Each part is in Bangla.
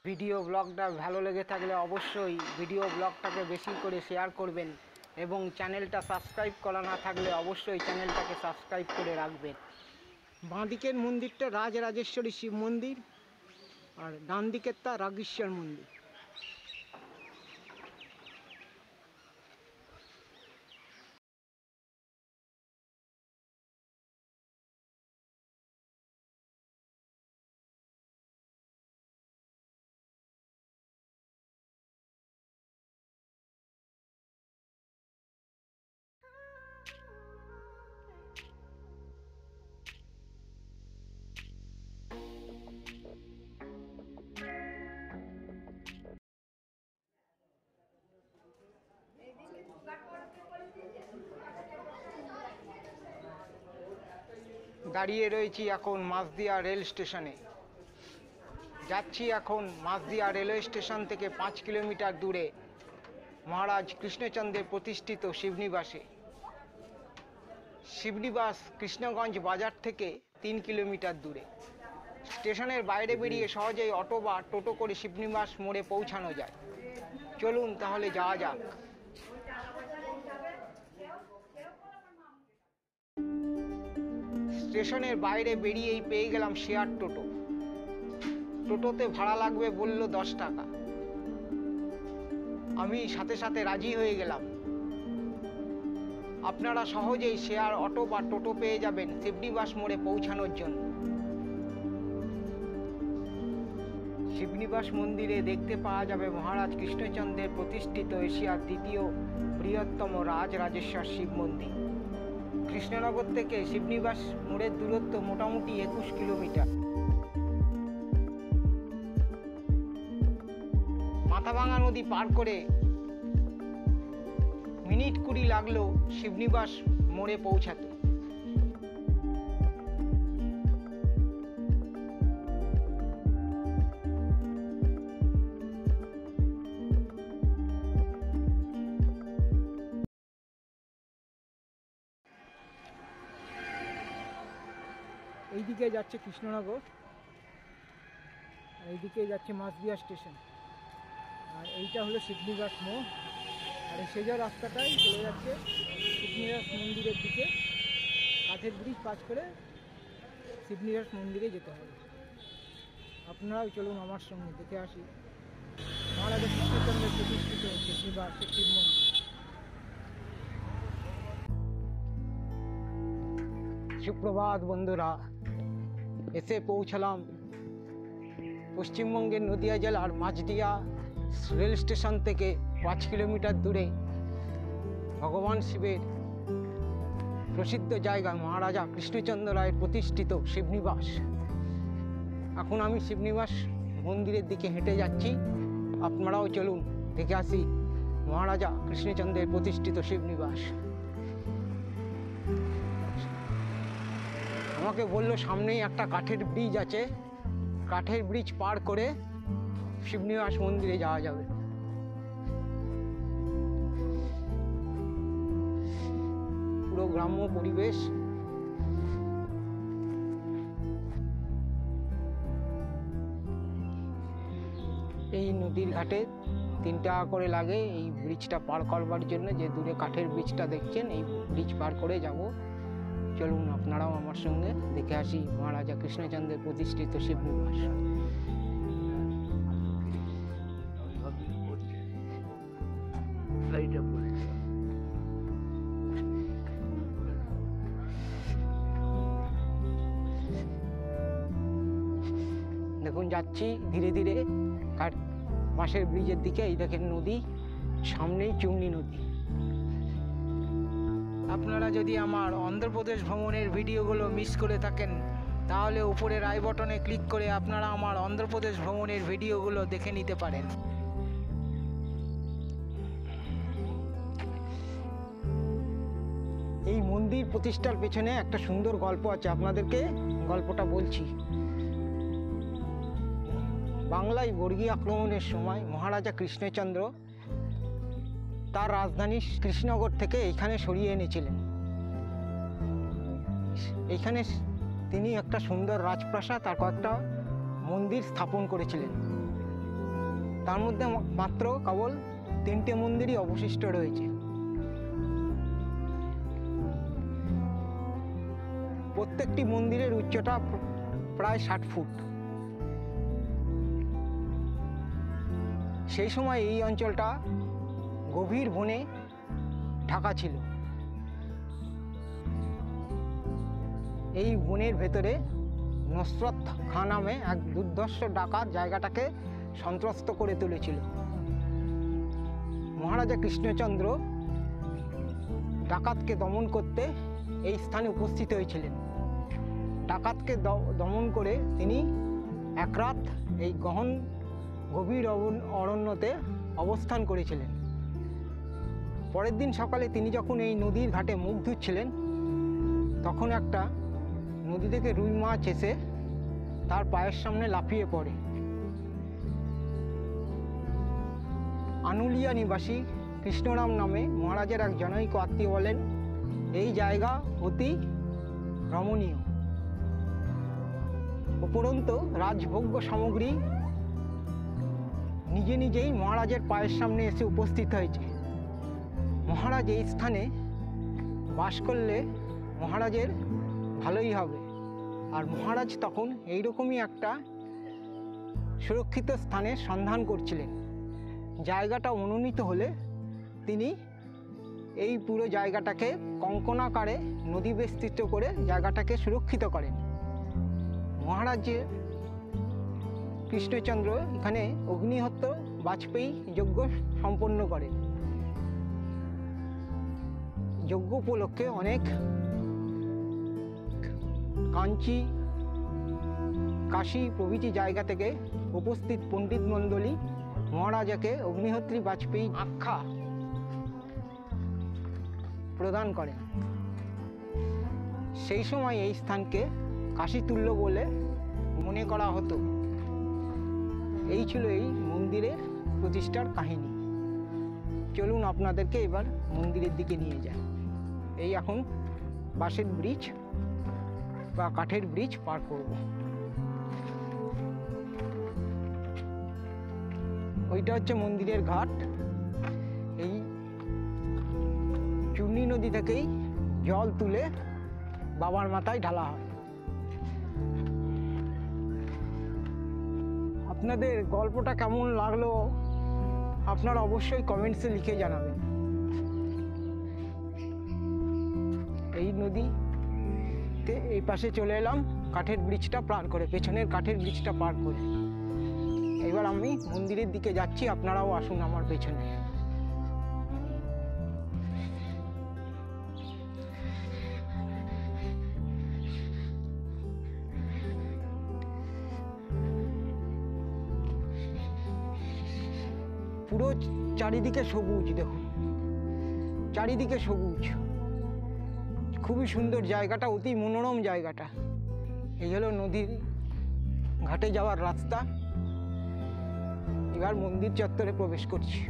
ভিডিও ব্লগটা ভালো লেগে থাকলে অবশ্যই ভিডিও ব্লগটাকে বেশি করে শেয়ার করবেন এবং চ্যানেলটা সাবস্ক্রাইব করা না থাকলে অবশ্যই চ্যানেলটাকে সাবস্ক্রাইব করে রাখবেন। বাঁদিকের মন্দিরটা রাজরাজেশ্বরী শিব মন্দির আর ডান দিকেরটা রাগেশ্বর মন্দির। দাঁড়িয়ে রয়েছি এখন মাঝদিয়া রেল স্টেশনে। যাচ্ছি এখন মাঝদিয়া রেলওয়ে স্টেশন থেকে 5 কিলোমিটার দূরে মহারাজ কৃষ্ণচন্দ্রের প্রতিষ্ঠিত শিবনিবাসে। শিবনিবাস কৃষ্ণগঞ্জ বাজার থেকে 3 কিলোমিটার দূরে। স্টেশনের বাইরে বেরিয়ে সহজেই অটো বা টোটো করে শিবনিবাস মোড়ে পৌঁছানো যায়। চলুন তাহলে যাওয়া যাক। স্টেশনের বাইরে বেরিয়েই পেয়ে গেলাম শেয়ার টোটো। টোটোতে ভাড়া লাগবে বলল 10 টাকা। আমি সাথে সাথে রাজি হয়ে গেলাম। আপনারা সহজেই শেয়ার অটো বা টোটো পেয়ে যাবেন শিবনিবাস মোড়ে পৌঁছানোর জন্য। শিবনিবাস মন্দিরে দেখতে পাওয়া যাবে মহারাজ কৃষ্ণচন্দ্রের প্রতিষ্ঠিত এশিয়ার দ্বিতীয় বৃহত্তম রাজরাজেশ্বর শিব মন্দির। কৃষ্ণনগর থেকে শিবনিবাস মোড়ের দূরত্ব মোটামুটি 21 কিলোমিটার। মাথাভাঙা নদী পার করে মিনিট 20 লাগলো শিবনিবাস মোড়ে পৌঁছাতে। এইদিকে যাচ্ছে কৃষ্ণনগর, এইদিকে যাচ্ছে মাঝদিয়া স্টেশন, আর এইটা হলো শিবনিবাস মোড়। আর এই সোজা রাস্তাটাই চলে যাচ্ছে শিবনিবাস মন্দিরের দিকে। কাঠের ব্রিজ পাস করে শিবনিবাস মন্দিরে যেতে হবে। আপনারাও চলুন আমার সঙ্গে, দেখে আসি মহারাজা কৃষ্ণচন্দ্রের প্রতিষ্ঠিত শিবনিবাস শিব মন্দির। সুপ্রভাত বন্ধুরা, এসে পৌঁছলাম পশ্চিমবঙ্গের নদিয়া জেলার মাঝদিয়া রেল স্টেশন থেকে 5 কিলোমিটার দূরে ভগবান শিবের প্রসিদ্ধ জায়গা মহারাজা কৃষ্ণচন্দ্র রায়ের প্রতিষ্ঠিত শিবনিবাস। এখন আমি শিবনিবাস মন্দিরের দিকে হেঁটে যাচ্ছি। আপনারাও চলুন দেখে আসি মহারাজা কৃষ্ণচন্দ্রের প্রতিষ্ঠিত শিবনিবাস। আমাকে বললো সামনেই একটা কাঠের ব্রিজ আছে, কাঠের ব্রিজ পার করে শিবনিবাস মন্দিরে যাওয়া যাবে। পুরো গ্রাম্য পরিবেশ। এই নদীর ঘাটে 3 টাকা করে লাগে এই ব্রিজটা পার করবার জন্য। যে দূরে কাঠের ব্রিজটা দেখছেন, এই ব্রিজ পার করে যাব। চলুন আপনারাও আমার সঙ্গে দেখে আসি মহারাজা কৃষ্ণচন্দ্রের প্রতিষ্ঠিত শিবনিবাস। দেখুন যাচ্ছি ধীরে ধীরে বাঁশের ব্রিজের দিকে। এই দেখেন নদী, সামনেই চুমনি নদী। আপনারা যদি আমার অন্ধ্রপ্রদেশ ভ্রমণের ভিডিওগুলো মিস করে থাকেন তাহলে উপরের আই বটনে ক্লিক করে আপনারা আমার অন্ধ্রপ্রদেশ ভ্রমণের ভিডিওগুলো দেখে নিতে পারেন। এই মন্দির প্রতিষ্ঠার পেছনে একটা সুন্দর গল্প আছে, আপনাদেরকে গল্পটা বলছি। বাংলায় বর্গী আক্রমণের সময় মহারাজা কৃষ্ণচন্দ্র তার রাজধানী কৃষ্ণনগর থেকে এইখানে সরিয়ে এনেছিলেন। এইখানে তিনি একটা সুন্দর রাজপ্রাসাদ আর কয়েকটা মন্দির স্থাপন করেছিলেন। তার মধ্যে মাত্র কেবল 3টে মন্দিরই অবশিষ্ট রয়েছে। প্রত্যেকটি মন্দিরের উচ্চতা প্রায় 60 ফুট। সেই সময় এই অঞ্চলটা গভীর বনে ঢাকা ছিল। এই বনের ভেতরে নুসরত খাঁ নামে এক দুর্ধর্ষ ডাকাত জায়গাটাকে সন্ত্রস্ত করে তুলেছিল। মহারাজা কৃষ্ণচন্দ্র ডাকাতকে দমন করতে এই স্থানে উপস্থিত হয়েছিলেন। ডাকাতকে দমন করে তিনি এক রাত এই গভীর অরণ্যতে অবস্থান করেছিলেন। পরের দিন সকালে তিনি যখন এই নদীর ঘাটে মুখ ধুচ্ছিলেন, তখন একটা নদী থেকে রুই মাছ এসে তার পায়ের সামনে লাফিয়ে পড়ে। আনুলিয়া নিবাসী কৃষ্ণরাম নামে মহারাজের এক জনৈক আত্মীয় বলেন, এই জায়গা অতি রমণীয়। উপরন্তু রাজভোগ্য সামগ্রী নিজে নিজেই মহারাজের পায়ের সামনে এসে উপস্থিত হয়েছে। মহারাজ এই স্থানে বাস করলে মহারাজের ভালোই হবে। আর মহারাজ তখন এইরকমই একটা সুরক্ষিত স্থানের সন্ধান করছিলেন। জায়গাটা মনোনীত হলে তিনি এই পুরো জায়গাটাকে কঙ্কনাকারে নদী বেষ্টিত করে জায়গাটাকে সুরক্ষিত করেন। মহারাজ কৃষ্ণচন্দ্র এখানে অগ্নিহোত্র বাজপেয়ী যজ্ঞ সম্পন্ন করেন। যজ্ঞ উপলক্ষে অনেক কাশী প্রভৃতি জায়গা থেকে উপস্থিত পণ্ডিত মণ্ডলী মহারাজাকে অগ্নিহোত্রী বাজপেয়ী আখ্যা প্রদান করেন। সেই সময় এই স্থানকে কাশীতুল্য বলে মনে করা হতো। এই ছিল এই মন্দিরের প্রতিষ্ঠার কাহিনী। চলুন আপনাদেরকে এবার মন্দিরের দিকে নিয়ে যায়। এই এখন বাঁশের ব্রিজ বা কাঠের ব্রিজ পার করব। ওইটা হচ্ছে মন্দিরের ঘাট। এই চূর্ণী নদী থেকেই জল তুলে বাবার মাথায় ঢালা হয়। আপনাদের গল্পটা কেমন লাগলো আপনারা অবশ্যই কমেন্টসে লিখে জানাবেন। এই নদীতে এই পাশে চলে এলাম কাঠের ব্রিজটা পার করে, পেছনের কাঠের ব্রিজটা পার করে। এবার আমি মন্দিরের দিকে যাচ্ছি, আপনারাও আসুন আমার পেছনে। পুরো চারিদিকে সবুজ, দেখুন চারিদিকে সবুজ, খুবই সুন্দর জায়গাটা, অতি মনোরম জায়গাটা। এই হলো নদীর ঘাটে যাওয়ার রাস্তা। এবার মন্দির চত্বরে প্রবেশ করছি।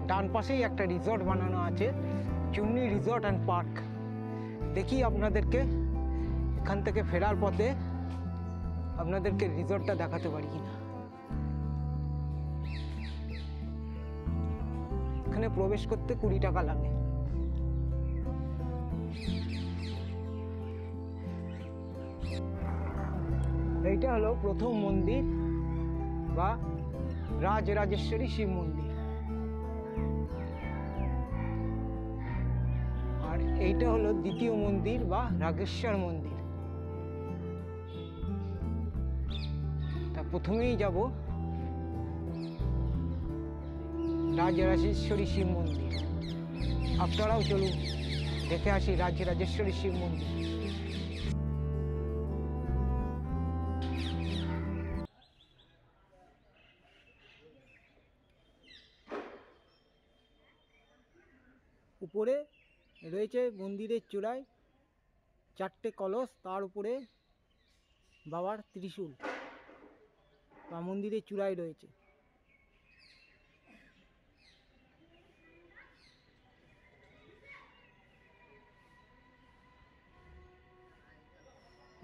ডান পাশেই একটা রিসর্ট বানানো আছে, চূর্ণী রিসর্ট অ্যান্ড পার্ক। দেখি আপনাদেরকে এখান থেকে ফেরার পথে আপনাদেরকে রিসর্টটা দেখাতে পারি কিনা। এখানে প্রবেশ করতে 20 টাকা লাগে। এইটা হলো প্রথম মন্দির বা রাজরাজেশ্বরী শিব মন্দির। আর এইটা হলো দ্বিতীয় মন্দির বা রাগেশ্বর মন্দির। তা প্রথমেই যাব রাজরাজেশ্বরী শিব মন্দির। আপনারাও চলুন দেখে আসি রাজরাজেশ্বরী শিব মন্দির। উপরে রয়েছে মন্দিরের চূড়ায় 4টে কলস, তার উপরে বাবার ত্রিশূল বা মন্দিরের চূড়ায় রয়েছে।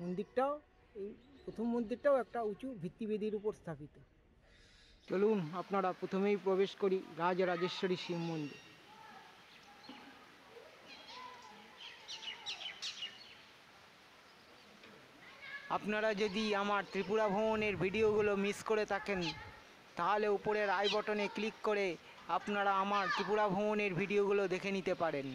মন্দিরটাও এই প্রথম মন্দিরটাও একটা উঁচু ভিত্তিবেদির উপর স্থাপিত। চলুন আপনারা প্রথমেই প্রবেশ করি রাজরাজেশ্বরী শিব মন্দির। আপনারা যদি আমার ত্রিপুরা ভ্রমণের ভিডিওগুলো মিস করে থাকেন তাহলে উপরের আই বটনে ক্লিক করে আপনারা আমার ত্রিপুরা ভ্রমণের ভিডিওগুলো দেখে নিতে পারেন।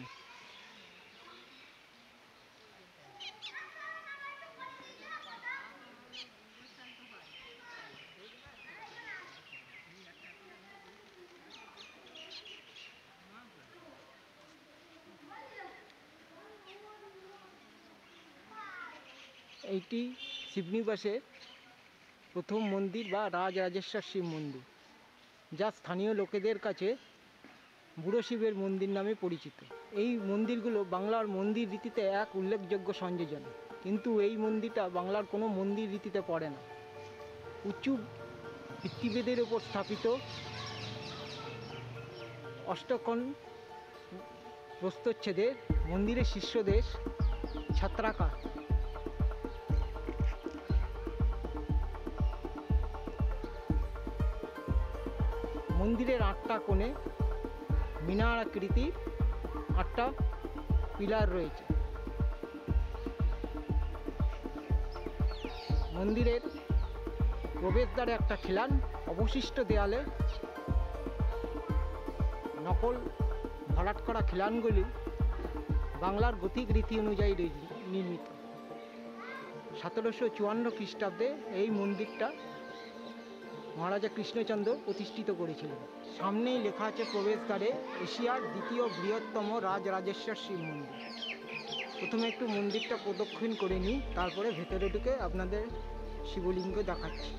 এইটি শিবনিবাসের প্রথম মন্দির বা রাজরাজেশ্বর শিব মন্দির, যা স্থানীয় লোকেদের কাছে বুড়ো শিবের মন্দির নামে পরিচিত। এই মন্দিরগুলো বাংলার মন্দির রীতিতে এক উল্লেখযোগ্য সংযোজন, কিন্তু এই মন্দিরটা বাংলার কোনো মন্দির রীতিতে পড়ে না। উঁচু ভিত্তিবেদের ওপর স্থাপিত অষ্টকোণ প্রস্তচ্ছেদের মন্দিরের শীর্ষদেশ ছত্রাকার। মন্দিরের 8টা কোণে মিনার আকৃতির 8টা পিলার রয়েছে। মন্দিরের প্রবেশদ্বারে একটা খিলান, অবশিষ্ট দেয়ালে নকল ভরাট করা খিলানগুলি বাংলার গথিক রীতি অনুযায়ী নির্মিত। 1754 খ্রিস্টাব্দে এই মন্দিরটা মহারাজা কৃষ্ণচন্দ্র প্রতিষ্ঠিত করেছিলেন। সামনেই লেখা আছে প্রবেশদ্বারে এশিয়ার দ্বিতীয় বৃহত্তম রাজরাজেশ্বর শিব মন্দির। প্রথমে একটু মন্দিরটা প্রদক্ষিণ করে নিই, তারপরে ভেতরে ঢুকে আপনাদের শিবলিঙ্গ দেখাচ্ছি।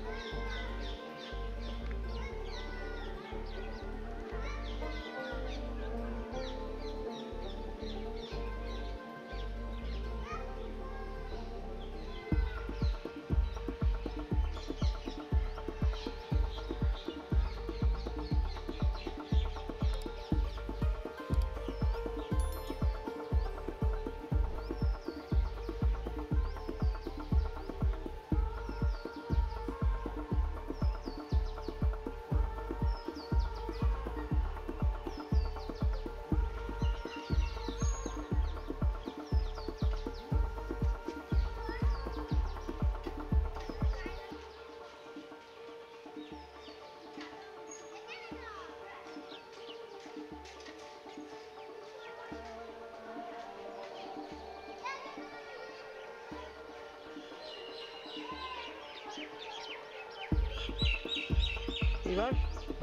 এবার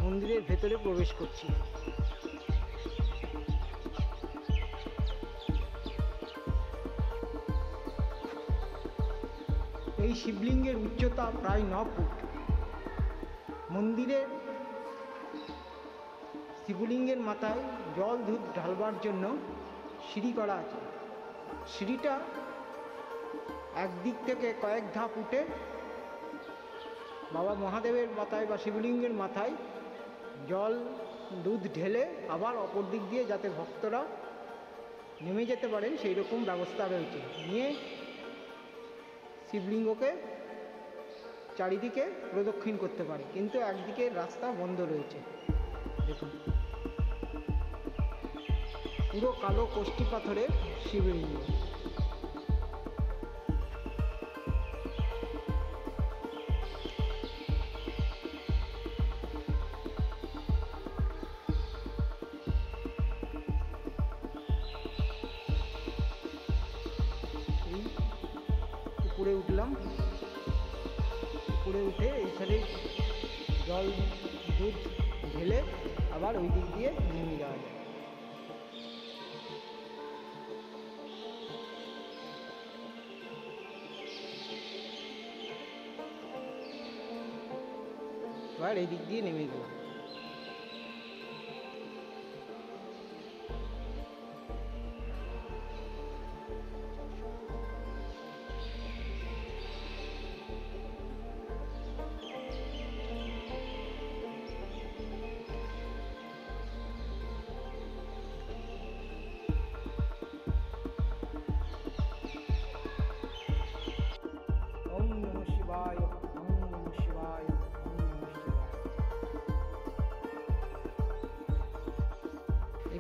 মন্দিরের ভেতরে প্রবেশ করছি। এই শিবলিঙ্গের উচ্চতা প্রায় 9 ফুট। মন্দিরের শিবলিঙ্গের মাথায় জল দুধ ঢালবার জন্য সিঁড়ি করা আছে। সিঁড়িটা একদিক থেকে কয়েক ধাপ উঠে বাবা মহাদেবের মাথায় বা শিবলিঙ্গের মাথায় জল দুধ ঢেলে আবার অপর দিক দিয়ে যাতে ভক্তরা নেমে যেতে পারেন সেই রকম ব্যবস্থা রয়েছে। নিয়ে শিবলিঙ্গকে চারিদিকে প্রদক্ষিণ করতে পারে, কিন্তু একদিকে রাস্তা বন্ধ রয়েছে। দেখুন, পুরো কালো কষ্টি পাথরের শিবলিঙ্গ। উপরে উঠলাম, উপরে উঠে এই সাইডে জল দুধ ঢেলে আবার ওই দিক দিয়ে নেমে যাওয়া যায়। এবার এই দিক দিয়ে নেমে গেলাম।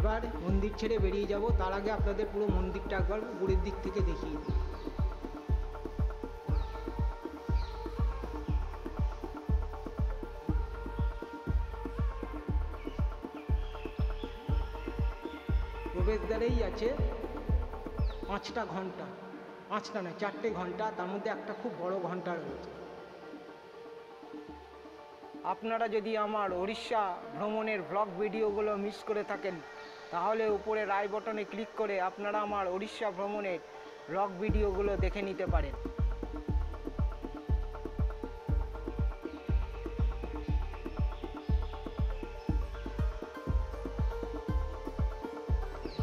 এবার মন্দির ছেড়ে বেরিয়ে যাব, তার আগে আপনাদের পুরো মন্দিরটা একবার উপরের দিক থেকে দেখিয়ে দিই। প্রবেশদ্বারেই আছে 5টা ঘন্টা, 5টা নয় 4টে ঘন্টা, তার মধ্যে একটা খুব বড় ঘন্টা রয়েছে। আপনারা যদি আমার ওড়িশা ভ্রমণের ব্লগ ভিডিওগুলো মিস করে থাকেন, তাহলে উপরে আই বটনে ক্লিক করে আপনারা আমার ওড়িশা ভ্রমণের ব্লগ ভিডিওগুলো দেখে নিতে পারেন।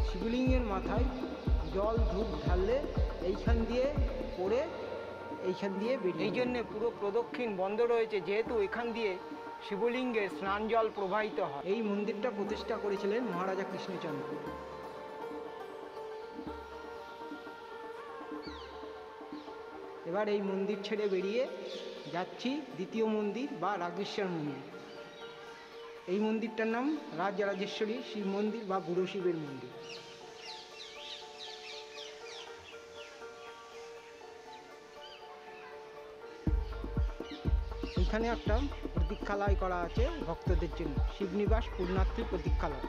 শিবলিঙ্গের মাথায় জল ধূপ ঢাললে এইখান দিয়ে পড়ে এইখান দিয়ে বেরিয়ে, এই জন্যে পুরো প্রদক্ষিণ বন্ধ রয়েছে, যেহেতু এখান দিয়ে শিবলিঙ্গের স্নান জল প্রবাহিত হয়। এই মন্দিরটা প্রতিষ্ঠা করেছিলেন মহারাজা কৃষ্ণচন্দ্র। এবার এই মন্দির ছেড়ে বেরিয়ে যাচ্ছি দ্বিতীয় মন্দির বা রাগেশ্বর মন্দির। এই মন্দিরটার নাম রাজরাজেশ্বরী শিব মন্দির বা বুড়ো শিবের মন্দির। এখানে একটা প্রতীক্ষালয় করা আছে ভক্তদের জন্য, শিবনিবাস পূর্ণার্থী প্রতীক্ষালয়।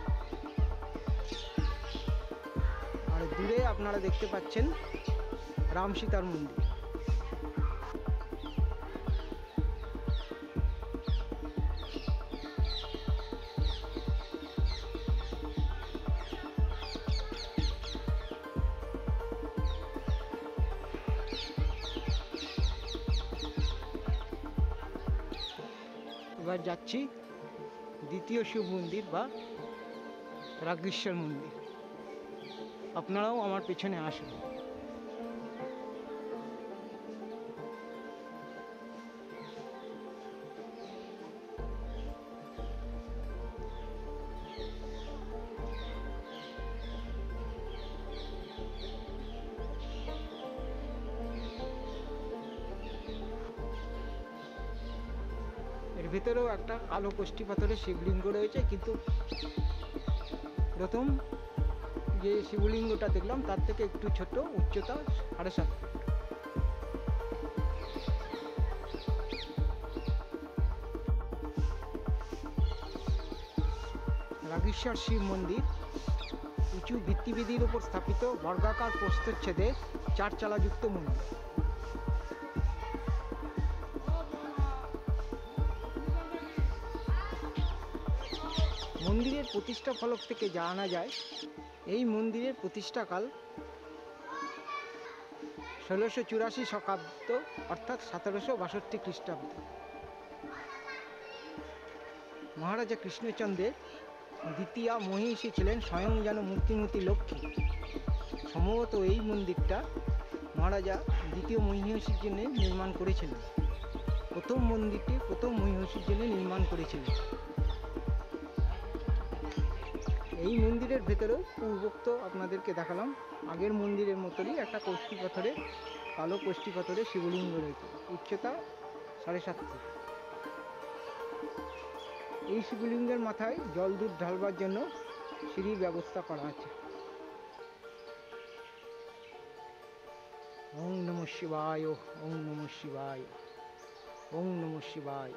আর দূরে আপনারা দেখতে পাচ্ছেন রাম সীতার মন্দির। এবার যাচ্ছি দ্বিতীয় শিব মন্দির বা রাগেশ্বর মন্দির। আপনারাও আমার পেছনে আসুন। এর ভেতরেও একটা কালো কষ্টি পাথরের শিবলিঙ্গ রয়েছে, কিন্তু প্রথম যে শিবলিঙ্গটা দেখলাম তার থেকে একটু ছোট, উচ্চতা 7.5 ফুট। রাগেশ্বর শিব মন্দির উঁচু ভিত্তিবেদির উপর স্থাপিত বর্গাকার প্রস্থচ্ছেদে 4 চালাযুক্ত মন্দির। মন্দিরের প্রতিষ্ঠা ফলক থেকে জানা যায় এই মন্দিরের প্রতিষ্ঠাকাল 1684 শকাব্দ অর্থাৎ 1762 খ্রিস্টাব্দ। মহারাজা কৃষ্ণচন্দ্রের দ্বিতীয়া মহিষী ছিলেন স্বয়ং যেন মূর্তিমতী লক্ষ্মী। সম্ভবত এই মন্দিরটা মহারাজা দ্বিতীয় মহিষীর জন্য নির্মাণ করেছিলেন। প্রথম মন্দিরটি প্রথম মহিষীর জন্য নির্মাণ করেছিলেন। এই মন্দিরের ভেতরেও পূর্বোক্ত আপনাদেরকে দেখালাম আগের মন্দিরের মতোই একটা কষ্টি পাথরের কালো কষ্টি পাথরের শিবলিঙ্গ রয়েছে, উচ্চতা 7.5 ফুট। এই শিবলিঙ্গের মাথায় জল দুধ ঢালবার জন্য সিঁড়ির ব্যবস্থা করা আছে। ওং নমঃ শিবায়, ওং নমঃ শিবায়, ওং নমঃ শিবায়।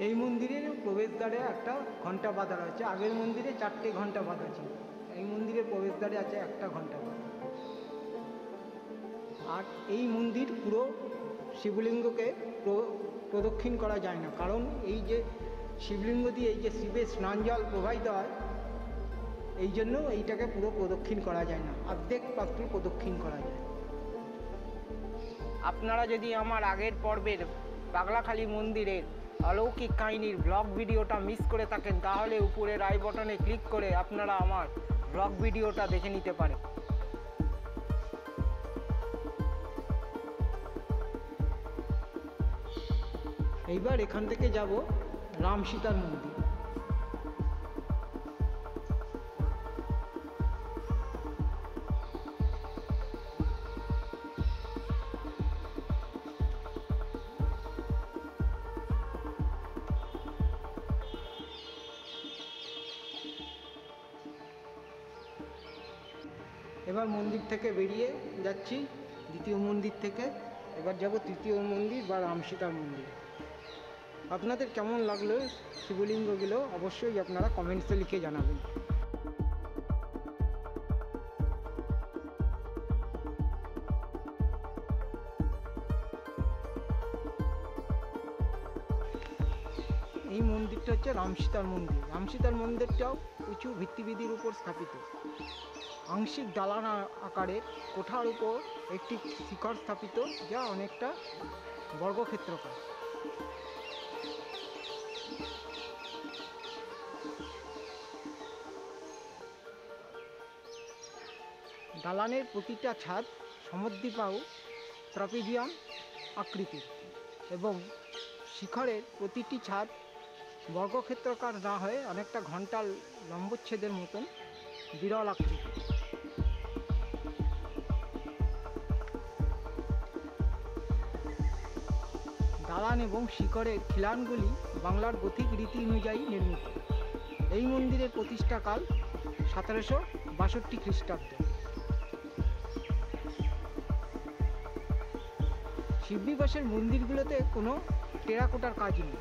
এই মন্দিরের প্রবেশদ্বারে একটা ঘন্টা বাঁধা রয়েছে। আগের মন্দিরে 4টে ঘন্টা বাঁধা ছিল, এই মন্দিরের প্রবেশদ্বারে আছে একটা ঘন্টা বাঁধা। আর এই মন্দির পুরো শিবলিঙ্গকে প্রদক্ষিণ করা যায় না, কারণ এই যে শিবলিঙ্গ দিয়ে এই যে শিবের স্নান জল প্রবাহিত হয়, এই জন্য এইটাকে পুরো প্রদক্ষিণ করা যায় না, অর্ধেক মাত্র প্রদক্ষিণ করা যায়। আপনারা যদি আমার আগের পর্বের পাগলাখালী মন্দিরের অলৌকিক কাহিনীর ব্লগ ভিডিওটা মিস করে থাকেন, তাহলে উপরের আই বটনে ক্লিক করে আপনারা আমার ব্লগ ভিডিওটা দেখে নিতে পারেন। এইবার এখান থেকে যাব রাম সীতার মন্দির। এবার মন্দির থেকে বেরিয়ে যাচ্ছি দ্বিতীয় মন্দির থেকে, এবার যাব তৃতীয় মন্দির বা রাম সীতার মন্দির। আপনাদের কেমন লাগলো শিবলিঙ্গগুলো অবশ্যই আপনারা কমেন্টসে লিখে জানাবেন। এই মন্দিরটা হচ্ছে রাম সীতার মন্দির। রাম সীতার মন্দিরটাও উঁচু ভিত্তিবিধির উপর স্থাপিত। আংশিক দালান আকারে কোঠার উপর একটি শিখর স্থাপিত, যা অনেকটা বর্গক্ষেত্রকার। দালানের প্রতিটা ছাদ সমদ্বিবাহু ট্রাপিজিয়াম আকৃতির এবং শিখরের প্রতিটি ছাদ বর্গক্ষেত্রকার না হয়ে অনেকটা ঘণ্টার লম্বচ্ছেদের মতন বিরল আকৃতি। দালান এবং শিখরের খিলানগুলি বাংলার গথিক রীতি অনুযায়ী নির্মিত। এই মন্দিরের প্রতিষ্ঠাকাল 1762 খ্রিস্টাব্দ। শিববিবাসের মন্দিরগুলোতে কোনো টেরাকোটার কাজ নেই।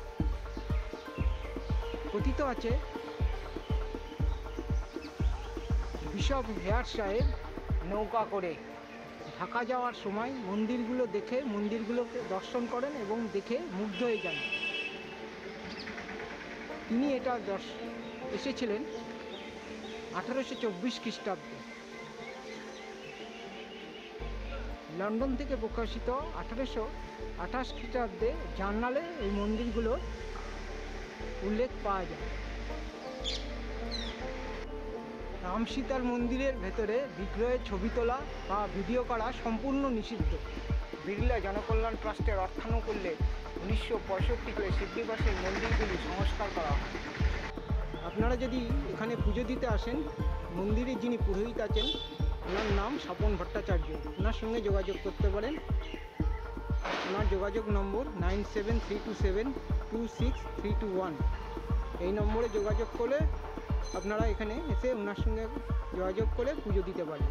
কথিত আছে বিশপ হেয়ার সাহেব নৌকা করে ঢাকা যাওয়ার সময় মন্দিরগুলোকে দর্শন করেন এবং দেখে মুগ্ধ হয়ে যান। তিনি এটা এসেছিলেন 1824 খ্রিস্টাব্দে। লন্ডন থেকে প্রকাশিত 1828 খ্রিস্টাব্দে জার্নালে এই মন্দিরগুলোর উল্লেখ পাওয়া যায়। রাম সীতার মন্দিরের ভেতরে বিগ্রহের ছবি তোলা বা ভিডিও করা সম্পূর্ণ নিষিদ্ধ। বিড়লা জনকল্যাণ ট্রাস্টের অর্থানুকূল্যে 1965 সালে শিববিবাসের মন্দিরগুলি সংস্কার করা হয়। আপনারা যদি এখানে পুজো দিতে আসেন, মন্দিরে যিনি পুরোহিত আছেন ওনার নাম স্বপন ভট্টাচার্য, ওনার সঙ্গে যোগাযোগ করতে পারেন। ওনার যোগাযোগ নম্বর 9732726321। এই নম্বরে যোগাযোগ করলে আপনারা এখানে এসে ওনার সঙ্গে যোগাযোগ করে পুজো দিতে পারেন।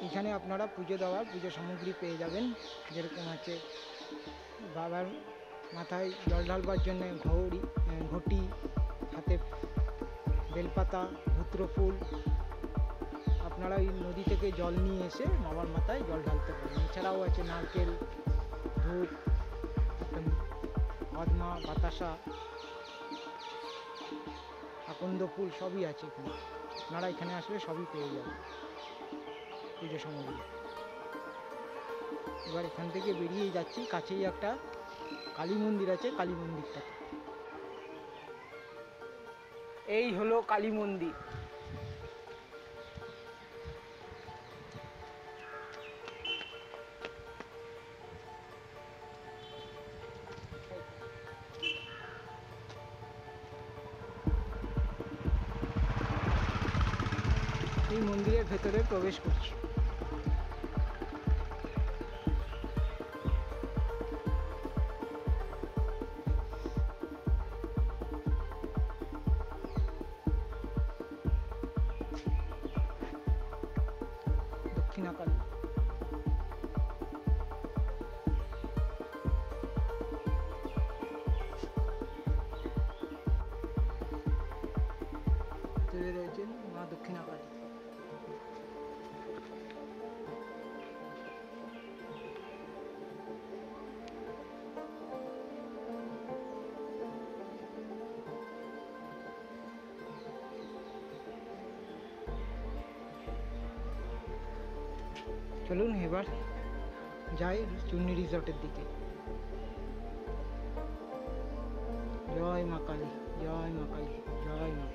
এখানে আপনারা পুজো দেওয়ার পুজো সামগ্রী পেয়ে যাবেন, যেরকম আছে বাবার মাথায় জল ঢালবার জন্য ঘটি, হাতে বেলপাতা, ধুত্রফুল। আপনারা এই নদী থেকে জল নিয়ে এসে বাবার মাথায় জল ঢালতে পারেন। এছাড়াও আছে নারকেল, ধূপ, পদ্মা, বাতাসা, আকন্দ ফুল সবই আছে এখানে। আপনারা এখানে আসলে সবই পেয়ে যাবেন পুজো সামগ্রী। এবার এখান থেকে বেরিয়ে যাচ্ছি, কাছেই একটা কালী মন্দির আছে, কালী মন্দিরটাতে। এই হলো কালী মন্দির। এই মন্দিরের ভেতরে প্রবেশ করছি। দক্ষিণাকালী। রয়েছেন মা দক্ষিণাকালী। চলুন এবার যাই চুন্নি রিসর্টের দিকে। জয় মা কালী, জয় মা কালী, জয় মা কালী।